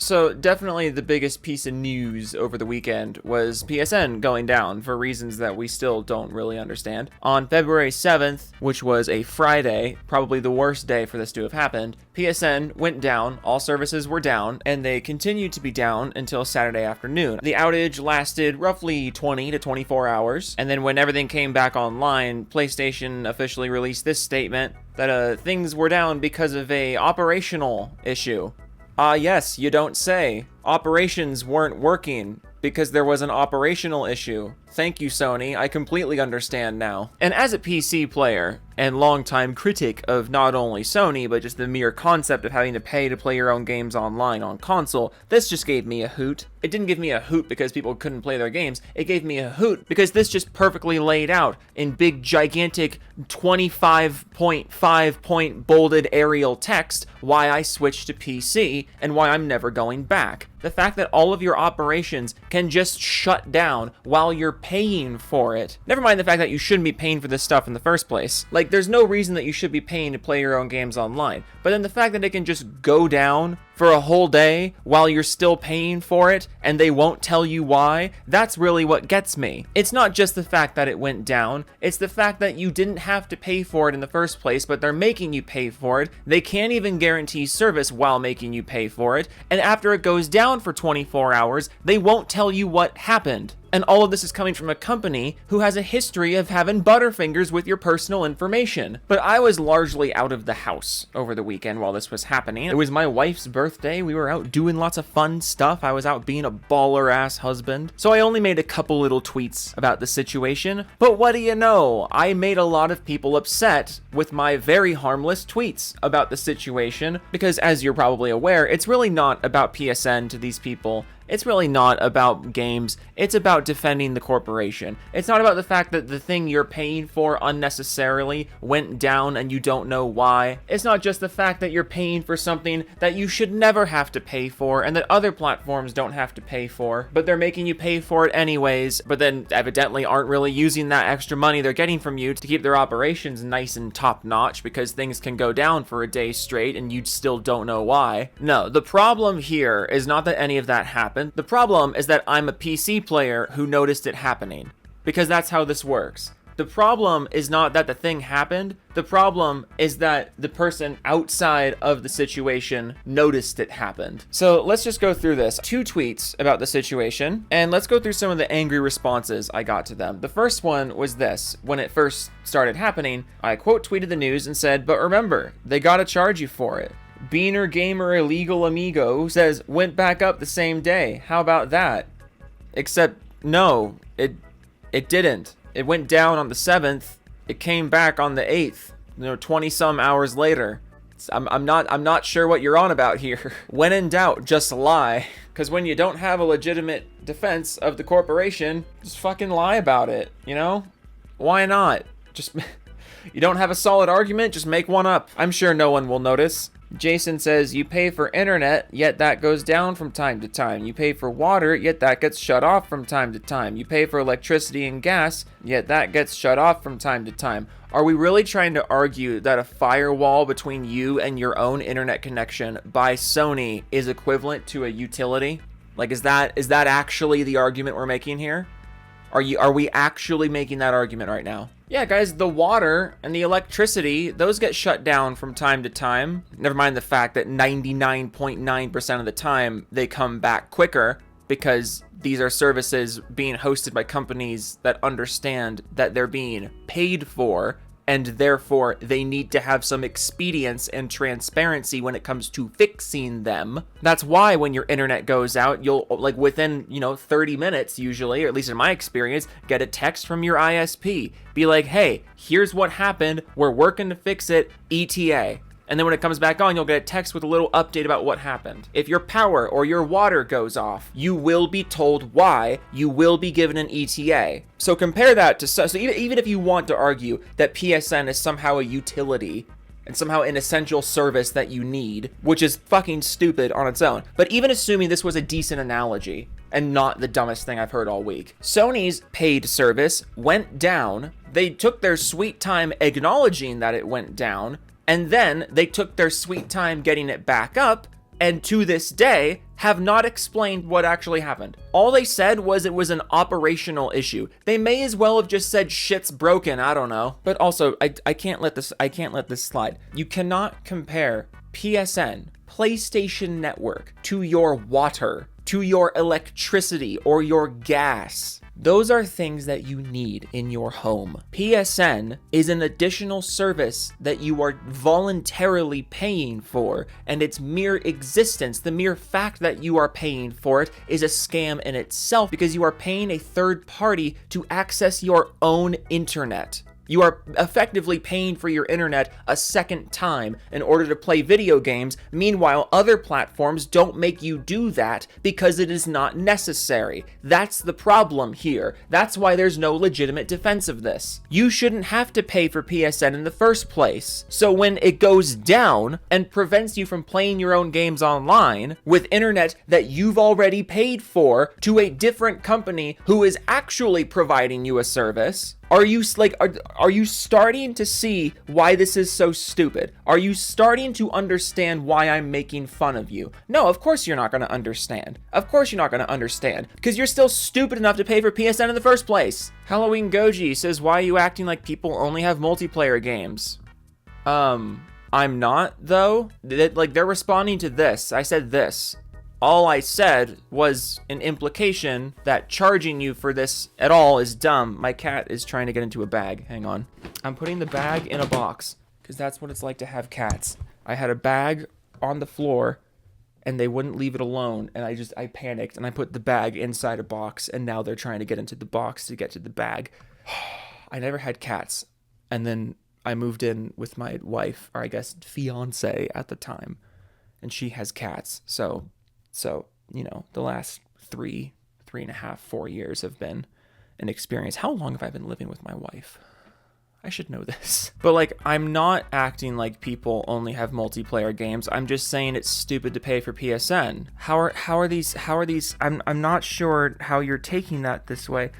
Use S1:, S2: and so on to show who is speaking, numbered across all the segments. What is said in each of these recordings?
S1: So definitely the biggest piece of news over the weekend was PSN going down for reasons that we still don't really understand. On February 7th, which was a Friday, probably the worst day for this to have happened, PSN went down, all services were down, and they continued to be down until Saturday afternoon. The outage lasted roughly 20 to 24 hours, and then when everything came back online, PlayStation officially released this statement that things were down because of a operational issue. Yes, you don't say. Operations weren't working because there was an operational issue. Thank you, Sony. I completely understand now. And as a PC player and longtime critic of not only Sony, but just the mere concept of having to pay to play your own games online on console, this just gave me a hoot. It didn't give me a hoot because people couldn't play their games. It gave me a hoot because this just perfectly laid out in big, gigantic 25.5 point bolded Arial text why I switched to PC and why I'm never going back. The fact that all of your operations can just shut down while you're paying for it. Never mind the fact that you shouldn't be paying for this stuff in the first place. Like, there's no reason that you should be paying to play your own games online. But then the fact that it can just go down for a whole day while you're still paying for it and they won't tell you why, that's really what gets me. It's not just the fact that it went down, it's the fact that you didn't have to pay for it in the first place, but they're making you pay for it. They can't even guarantee service while making you pay for it, and after it goes down for 24 hours, they won't tell you what happened. And all of this is coming from a company who has a history of having butterfingers with your personal information. But I was largely out of the house over the weekend while this was happening. It was my wife's birthday. We were out doing lots of fun stuff. I was out being a baller-ass husband. So I only made a couple little tweets about the situation. But what do you know? I made a lot of people upset with my very harmless tweets about the situation. Because as you're probably aware, it's really not about PSN to these people. It's really not about games. It's about defending the corporation. It's not about the fact that the thing you're paying for unnecessarily went down and you don't know why. It's not just the fact that you're paying for something that you should never have to pay for and that other platforms don't have to pay for, but they're making you pay for it anyways, but then evidently aren't really using that extra money they're getting from you to keep their operations nice and top-notch because things can go down for a day straight and you still don't know why. No, the problem here is not that any of that happened. The problem is that I'm a PC player who noticed it happening, because that's how this works. The problem is not that the thing happened. The problem is that the person outside of the situation noticed it happened. So let's just go through this. 2 tweets about the situation, and let's go through some of the angry responses I got to them. The first one was this. When it first started happening, I quote tweeted the news and said, "But remember, they gotta charge you for it." Beaner Gamer Illegal Amigo says, "Went back up the same day. How about that?" Except, no, it didn't. It went down on the 7th. It came back on the 8th. 20 some hours later. I'm not sure what you're on about here. When in doubt, just lie. Because when you don't have a legitimate defense of the corporation, just fucking lie about it. You know? Why not? Just you don't have a solid argument, just make one up. I'm sure no one will notice. Jason says, "You pay for internet, yet that goes down from time to time. You pay for water, yet that gets shut off from time to time. You pay for electricity and gas, yet that gets shut off from time to time." Are we really trying to argue that a firewall between you and your own internet connection by Sony is equivalent to a utility? Like, is that actually the argument we're making here? Are we actually making that argument right now? Yeah, guys, the water and the electricity, those get shut down from time to time. Never mind the fact that 99.9% of the time they come back quicker because these are services being hosted by companies that understand that they're being paid for, and therefore they need to have some expedience and transparency when it comes to fixing them. That's why when your internet goes out, you'll, like, within, 30 minutes usually, or at least in my experience, get a text from your ISP. Be like, "Hey, here's what happened. We're working to fix it. ETA." And then when it comes back on, you'll get a text with a little update about what happened. If your power or your water goes off, you will be told why. You will be given an ETA. So compare that to, so even if you want to argue that PSN is somehow a utility and somehow an essential service that you need, which is fucking stupid on its own. But even assuming this was a decent analogy and not the dumbest thing I've heard all week, Sony's paid service went down. They took their sweet time acknowledging that it went down, and then they took their sweet time getting it back up, and to this day, have not explained what actually happened. All they said was it was an operational issue. They may as well have just said shit's broken, I don't know. But also, I can't let this slide. You cannot compare PSN, PlayStation Network, to your water, to your electricity, or your gas. Those are things that you need in your home. PSN is an additional service that you are voluntarily paying for, and its mere existence, the mere fact that you are paying for it, is a scam in itself because you are paying a third party to access your own internet. You are effectively paying for your internet a second time in order to play video games. Meanwhile, other platforms don't make you do that because it is not necessary. That's the problem here. That's why there's no legitimate defense of this. You shouldn't have to pay for PSN in the first place. So when it goes down and prevents you from playing your own games online with internet that you've already paid for to a different company who is actually providing you a service, are you starting to see why this is so stupid? Are you starting to understand why I'm making fun of you? No, of course you're not going to understand. Of course you're not going to understand, because you're still stupid enough to pay for PSN in the first place. Halloween Goji says, why are you acting like people only have multiplayer games? I'm not, though. They're responding to this. I said this. All I said was an implication that charging you for this at all is dumb. My cat is trying to get into a bag. Hang on. I'm putting the bag in a box because that's what it's like to have cats. I had a bag on the floor and they wouldn't leave it alone. And I panicked and I put the bag inside a box, and now they're trying to get into the box to get to the bag. I never had cats. And then I moved in with my wife, or I guess fiance at the time, and she has cats. So, the last 3.5, 4 years have been an experience. How long have I been living with my wife? I should know this. But I'm not acting like people only have multiplayer games. I'm just saying it's stupid to pay for PSN. How are these? I'm not sure how you're taking that this way.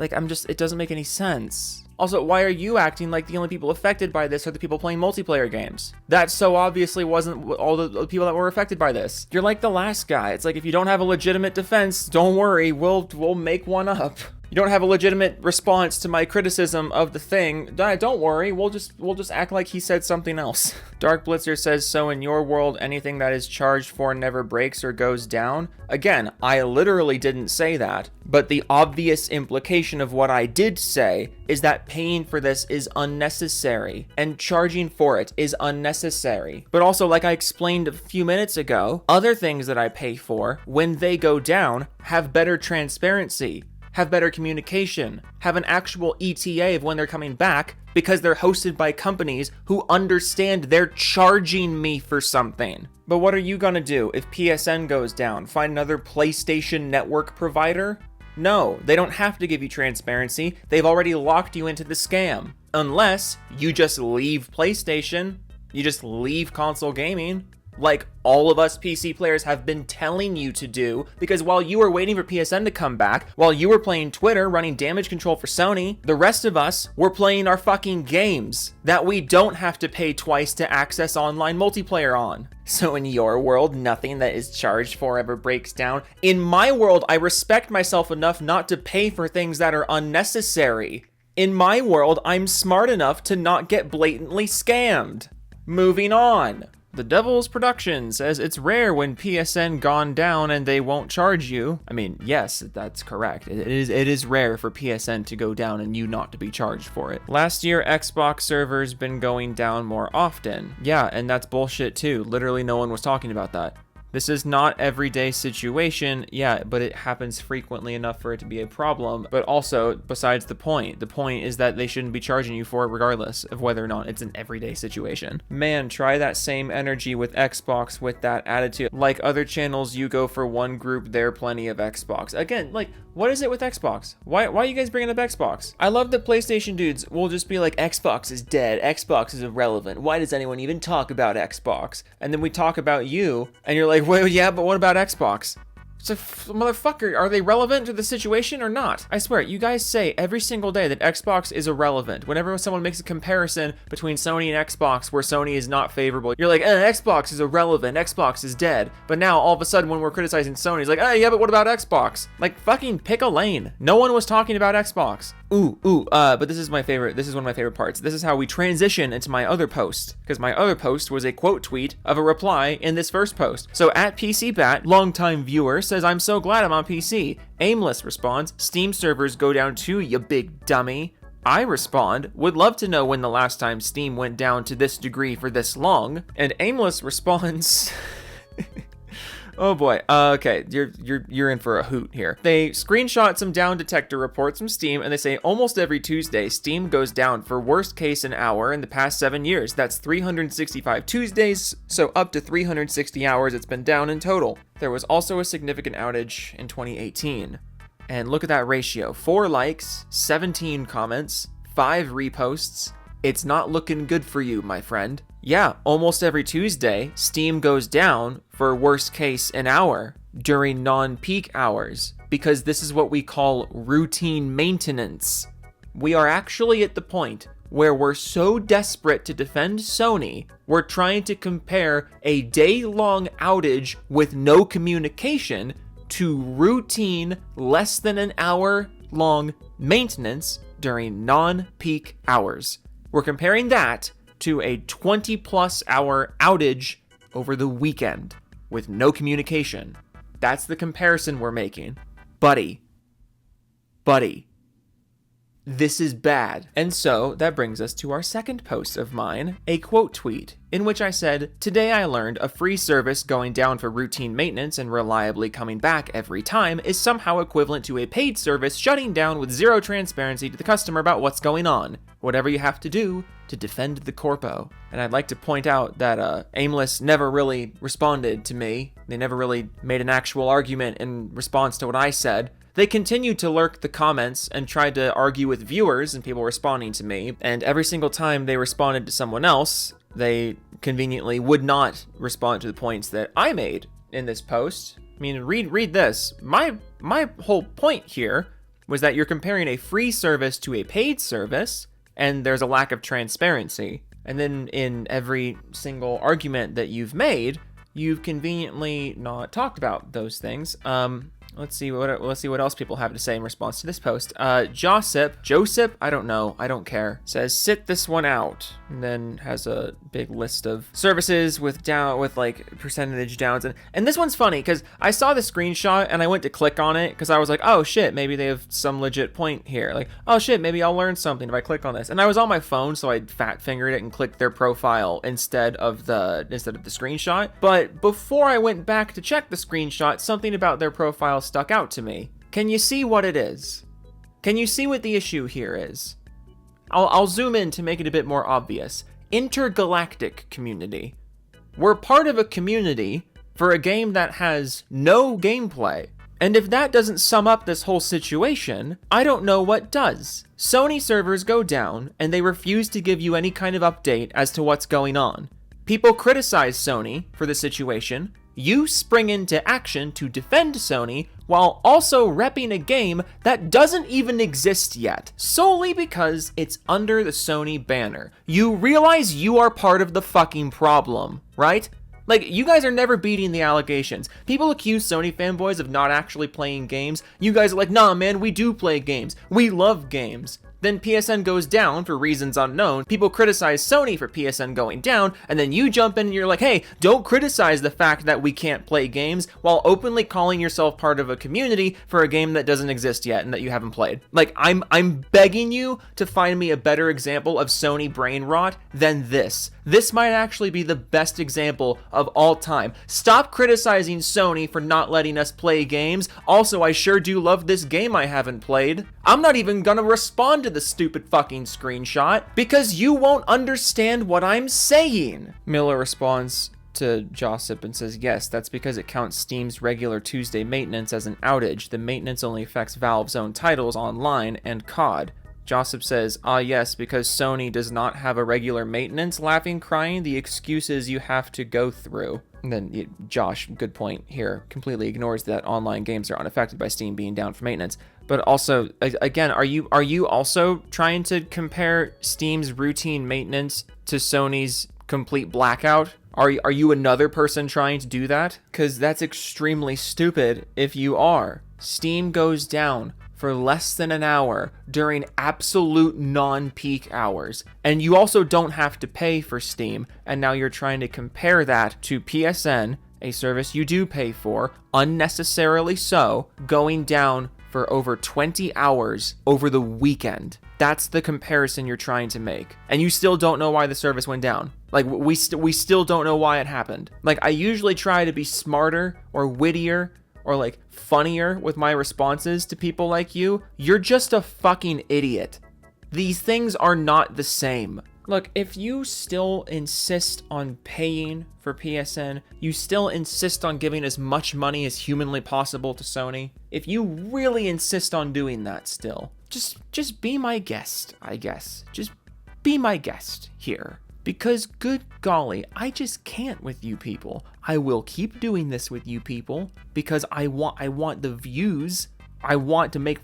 S1: It doesn't make any sense. Also, why are you acting like the only people affected by this are the people playing multiplayer games? That so obviously wasn't all the people that were affected by this. You're like the last guy. It's like, if you don't have a legitimate defense, don't worry, we'll make one up. You don't have a legitimate response to my criticism of the thing, don't worry, we'll just act like he said something else. Dark Blitzer says, so in your world, anything that is charged for never breaks or goes down? Again, I literally didn't say that, but the obvious implication of what I did say is that paying for this is unnecessary, and charging for it is unnecessary. But also, like I explained a few minutes ago, other things that I pay for, when they go down, have better transparency, have better communication, have an actual ETA of when they're coming back, because they're hosted by companies who understand they're charging me for something. But what are you gonna do if PSN goes down? Find another PlayStation Network provider? No, they don't have to give you transparency. They've already locked you into the scam. Unless you just leave PlayStation, you just leave console gaming, like all of us PC players have been telling you to do, because while you were waiting for PSN to come back, while you were playing Twitter running damage control for Sony, the rest of us were playing our fucking games that we don't have to pay twice to access online multiplayer on. So in your world, nothing that is charged for ever breaks down. In my world, I respect myself enough not to pay for things that are unnecessary. In my world, I'm smart enough to not get blatantly scammed. Moving on. The Devil's Production says it's rare when PSN gone down and they won't charge you. I mean, yes, that's correct. It is rare for PSN to go down and you not to be charged for it. Last year, Xbox servers been going down more often. Yeah, and that's bullshit too. Literally no one was talking about that. This is not everyday situation, yeah, but it happens frequently enough for it to be a problem. But also, besides the point is that they shouldn't be charging you for it regardless of whether or not it's an everyday situation. Man, try that same energy with Xbox with that attitude. Like other channels, you go for one group, there are plenty of Xbox. Again, what is it with Xbox? Why are you guys bringing up Xbox? I love that PlayStation dudes will just be like, Xbox is dead, Xbox is irrelevant, why does anyone even talk about Xbox? And then we talk about you, and you're like, well, yeah, but what about Xbox? So, motherfucker, are they relevant to the situation or not? I swear, you guys say every single day that Xbox is irrelevant. Whenever someone makes a comparison between Sony and Xbox where Sony is not favorable, you're like, Xbox is irrelevant, Xbox is dead. But now, all of a sudden, when we're criticizing Sony, it's like, yeah, but what about Xbox? Like, fucking pick a lane. No one was talking about Xbox. But this is my favorite. This is one of my favorite parts. This is how we transition into my other post, because my other post was a quote tweet of a reply in this first post. So at PCBat, longtime viewer, says, I'm so glad I'm on PC. Aimless responds, Steam servers go down too, you big dummy. I respond, would love to know when the last time Steam went down to this degree for this long. And Aimless responds, oh boy, okay, you're in for a hoot here. They screenshot some down detector reports from Steam, and they say almost every Tuesday, Steam goes down for worst case an hour in the past 7 years. That's 365 Tuesdays, so up to 360 hours it's been down in total. There was also a significant outage in 2018. And look at that ratio, 4 likes, 17 comments, 5 reposts. It's not looking good for you, my friend. Yeah, almost every Tuesday, Steam goes down for worst case an hour during non-peak hours, because this is what we call routine maintenance. We are actually at the point where we're so desperate to defend Sony, we're trying to compare a day-long outage with no communication to routine, less than an hour-long maintenance during non-peak hours. We're comparing that to a 20-plus hour outage over the weekend with no communication. That's the comparison we're making. Buddy. This is bad. And so that brings us to our second post of mine, a quote tweet, in which I said, today I learned a free service going down for routine maintenance and reliably coming back every time is somehow equivalent to a paid service shutting down with zero transparency to the customer about what's going on. Whatever you have to do to defend the corpo. And I'd like to point out that Aimless never really responded to me. They never really made an actual argument in response to what I said. They continued to lurk the comments and tried to argue with viewers and people responding to me, and every single time they responded to someone else, they conveniently would not respond to the points that I made in this post. I mean, read this. My whole point here was that you're comparing a free service to a paid service, and there's a lack of transparency. And then in every single argument that you've made, you've conveniently not talked about those things. Let's see what else people have to say in response to this post. Joseph, I don't know, I don't care, says sit this one out, and then has a big list of services with like percentage downs, and this one's funny because I saw the screenshot and I went to click on it because I was like, oh shit, maybe they have some legit point here. Like, oh shit, maybe I'll learn something if I click on this. And I was on my phone, so I fat fingered it and clicked their profile instead of the screenshot. But before I went back to check the screenshot, something about their profile stuck out to me. Can you see what it is? Can you see what the issue here is? I'll zoom in to make it a bit more obvious. Intergalactic community. We're part of a community for a game that has no gameplay. And if that doesn't sum up this whole situation, I don't know what does. Sony servers go down, and they refuse to give you any kind of update as to what's going on. People criticize Sony for the situation. You spring into action to defend Sony while also repping a game that doesn't even exist yet, solely because it's under the Sony banner. You realize you are part of the fucking problem, right? Like, you guys are never beating the allegations. People accuse Sony fanboys of not actually playing games. You guys are like, nah man, we do play games. We love games. Then PSN goes down for reasons unknown. People criticize Sony for PSN going down, and then you jump in and you're like, hey, don't criticize the fact that we can't play games while openly calling yourself part of a community for a game that doesn't exist yet and that you haven't played. Like, I'm begging you to find me a better example of Sony Brain Rot than this. This might actually be the best example of all time. Stop criticizing Sony for not letting us play games. Also, I sure do love this game I haven't played. I'm not even gonna respond to the stupid fucking screenshot because you won't understand what I'm saying. Miller responds to Josip and says, yes, that's because it counts Steam's regular Tuesday maintenance as an outage. The maintenance only affects Valve's own titles online and COD. Joseph says, ah yes, because Sony does not have a regular maintenance, laughing, crying, the excuses you have to go through. And then Josh, good point here, completely ignores that online games are unaffected by Steam being down for maintenance. But also, again, are you also trying to compare Steam's routine maintenance to Sony's complete blackout? Are you another person trying to do that? Because that's extremely stupid if you are. Steam goes down for less than an hour during absolute non-peak hours. And you also don't have to pay for Steam. And now you're trying to compare that to PSN, a service you do pay for, unnecessarily so, going down for over 20 hours over the weekend. That's the comparison you're trying to make. And you still don't know why the service went down. Like, we still don't know why it happened. Like, I usually try to be smarter or wittier or like funnier with my responses to people like you. You're just a fucking idiot. These things are not the same. Look, if you still insist on paying for PSN, you still insist on giving as much money as humanly possible to Sony, if you really insist on doing that still, just be my guest, I guess. Just be my guest here. Because good golly, I just can't with you people. I will keep doing this with you people because I want the views. I want to make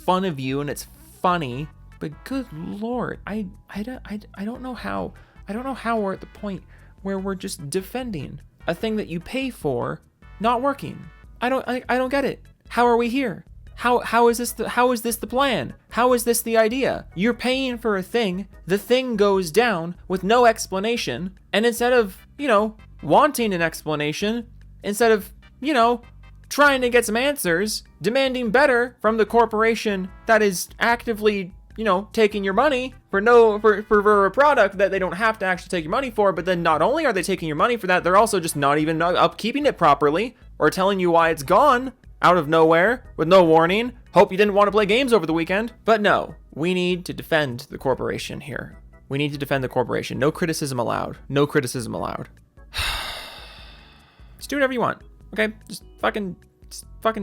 S1: fun of you and it's funny. But good lord, I don't know how we're at the point where we're just defending a thing that you pay for not working. I don't get it. How are we here? How is this the plan? How is this the idea? You're paying for a thing, the thing goes down with no explanation, and instead of, wanting an explanation, instead of, trying to get some answers, demanding better from the corporation that is actively, taking your money for a product that they don't have to actually take your money for, but then not only are they taking your money for that, they're also just not even upkeeping it properly or telling you why it's gone out of nowhere with no warning. Hope you didn't want to play games over the weekend. But no, we need to defend the corporation here. We need to defend the corporation. No criticism allowed. No criticism allowed. Just do whatever you want. Okay? Just fucking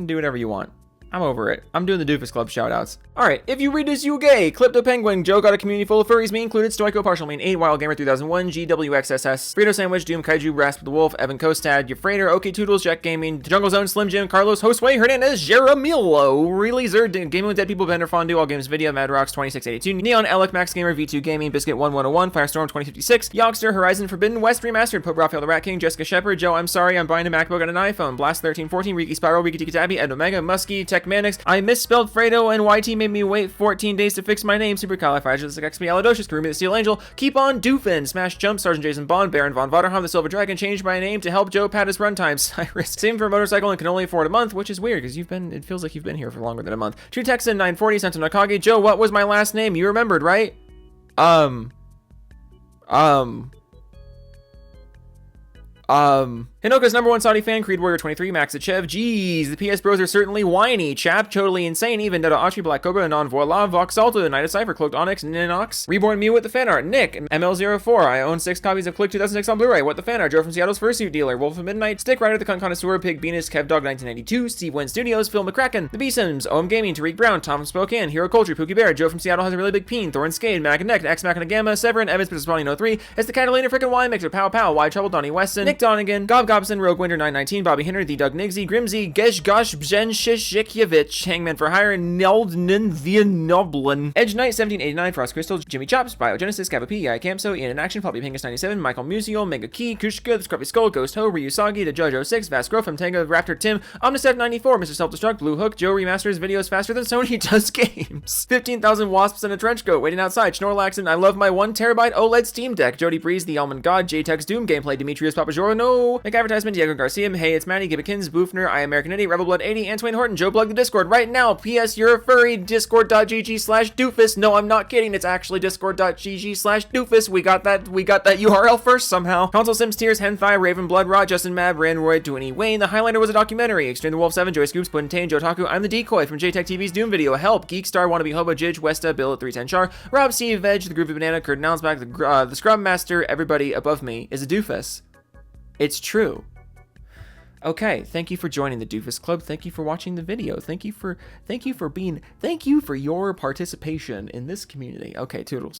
S1: do whatever you want. I'm over it. I'm doing the Doofus Club shoutouts. Alright, if you read this, you gay. Clipto Penguin, Joe got a community full of furries, me included, Stoico, Partial Mean 8, Wild Gamer 3001, GWXSS, Frito Sandwich, Doom Kaiju, Rasp the Wolf, Evan Kostad, Euphrator, OK Toodles, Jack Gaming, Jungle Zone, Slim Jim, Carlos, Josue, Hernandez, Jeramilo, Really Zerd, Gaming with Dead People, Bender Fondue, All Games Video, Mad Rocks 2682, Neon, Alec, Max Gamer, V2 Gaming, Biscuit 1101, Firestorm 2056, Yoggster, Horizon Forbidden West Remastered, Pope Raphael the Rat King, Jessica Shepard, Joe, I'm sorry, I'm buying a MacBook and an iPhone, Blast 1314, Riki Spiral, Riki Tika Tabby, Ed Omega, Muskie, Tech Manix, I misspelled Fredo and YT made me wait 14 days to fix my name, Supercalifragilisticexpialidocious, Karumi the Steel Angel, Keep on Doofin, Smash Jump, Sergeant Jason Bond, Baron Von Vaderham, the Silver Dragon, changed my name to help Joe pad his runtime, Cyrus, same for a motorcycle and can only afford a month, which is weird because it feels like you've been here for longer than a month. True Texan 940, Sento Nakage, Joe, what was my last name? You remembered, right? Hinoka's #1 Saudi fan, Creed Warrior 23, Max Achev, geez, the PS Bros are certainly whiny, Chap, totally insane, even Dada Ashi, Black Cobra, Anon Voila, Vox Alto, Night of Cypher, Cloaked Onyx, Ninox, Reborn Mew with the fan art, Nick, ML04, I own 6 copies of Click 2006 on Blu-ray, What the Fan Art, Joe from Seattle's Fursuit Dealer, Wolf of Midnight, Stick Rider, The Cunt Connoisseur, Pig Venus, Kevdog 1992, Steve Wynn Studios, Phil McCracken, The B-Sims, OM Gaming, Tariq Brown, Tom from Spokane, Hero Culture, Pookie Bear, Joe from Seattle has a really big peen, Thorin Skade, Mac and Neck, X Mac and Gamma, Severin, Evans, Spawning 03, it's the Catalina frickin' Y Mixer, Pow Pow, Wide Trouble, Donnie Weston, Nick Donegan, Gob Gobson, Rogue Winter 919, Bobby Hinner, The Doug Nigsy, Grimsy, Gesh Gosh Bjen Shishikjevich, Hangman for Hire, Neldnin Via Noblin, Edge Knight 1789, Frost Crystal, Jimmy Chops, Biogenesis, Kappa P, I Campso, Ian in Action, Poppy Pingus 97, Michael Musial, Mega Key, Kushka, The Scruffy Skull, Ghost Ho, Ryusagi, The Jojo 6, Vast Growth, Tanga, Raptor Tim, Omnicef 94, Mr. Self-Destruct, Blue Hook, Joe remasters videos faster than Sony does games. 15,000 wasps in a trench coat waiting outside, Schnorlaxon, I love my 1TB OLED Steam Deck, Jody Breeze, The Almond God, JTEX Doom, Gameplay, Demetrius Papajoro, no, Make Advertisement, Diego Garcia, Hey, it's Maddie, Gibbikins, Boofner, I American Idiot, Rebel Blood 80, Antoine Horton, Joe Plug the Discord right now. P.S. You're a furry, discord.gg/doofus. No, I'm not kidding. It's actually discord.gg/doofus. We got that URL first somehow. Console Sims, Tears, Henthai, Raven, Blood Rot, Justin Mab, Randroid, Dwayne Wayne. The highlighter was a documentary. Extreme the Wolf 7, Joy Scoops, Puntane, Jotaku. I'm the Decoy from JTech TV's Doom video. Help, Geekstar, Wannabe Hobo, Jidge, Westa, Bill at 310 Char, Rob, Steve, Veg, The Groovy Banana, Kurt Nalsback, the Scrum Master, everybody above me is a doofus. It's true. Okay, thank you for joining the Doofus Club. Thank you for watching the video. Thank you for your participation in this community. Okay, toodles.